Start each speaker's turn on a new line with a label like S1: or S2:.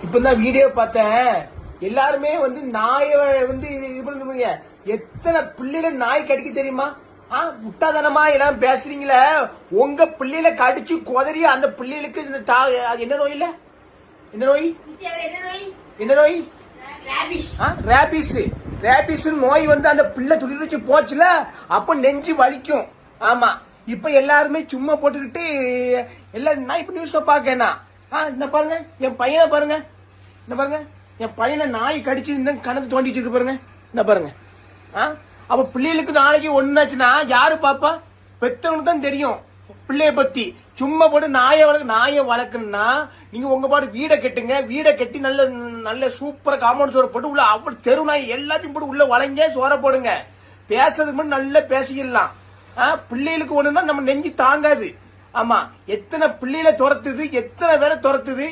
S1: இப்பதான் வீடியோ பார்த்தேன். எல்லாருமே நாயை இது பண்ணுவீங்க. எத்தனை பிள்ளைல நாய் கடிக்க தெரியுமா? முட்டாதனமா எல்லாம் பேசுறீங்களே. உங்க பிள்ளைல கடிச்சு குதறி அந்த பிள்ளைகளுக்கு என்ன நோய் இல்ல? என்ன நோய்? என்ன நோய்? ரேபிஸ். ரேபிஸ் நோய் அந்த பிள்ளை துளி வச்சு போச்சுல, அப்ப நெஞ்சு வலிக்கும். ஆமா, இப்ப எல்லாருமே சும்மா போட்டுக்கிட்டு எல்லாம் நான் இப்ப நியூஸ் பாக்கேனா. என்ன பாருங்க, என் பையனை பாருங்க. என்ன பாருங்க, என் பையனை நாய் கடிச்சு கணக்கு தோண்டிட்டு இருக்கு பாருங்க. என்ன பாருங்க. அப்ப பிள்ளைகளுக்கு நாளைக்கு ஒண்ணாச்சுன்னா யாரு பாப்பா? பெத்தவனுக்கு தான் தெரியும் பிள்ளைய பத்தி. சும்மா போட்டு நாயை வளர்க்கணும்னா நீங்க உங்க பாட்டு வீடை கட்டுங்க. வீடை கட்டி நல்ல நல்ல சூப்பரா காம்பவுண்ட் சோற போட்டு உள்ள அவ்வளவு தெரு நாய் எல்லாத்தையும் போட்டு உள்ள வளைங்க, சோற போடுங்க. பேசுறதுக்கு மட்டும் நல்லா பேசிக்கலாம். பிள்ளைகளுக்கு ஒண்ணுன்னா நம்ம நெஞ்சு தாங்காது. ஆமா, எத்தனை பிள்ளைகளை துரத்துது, எத்தனை பேரை துரத்துது.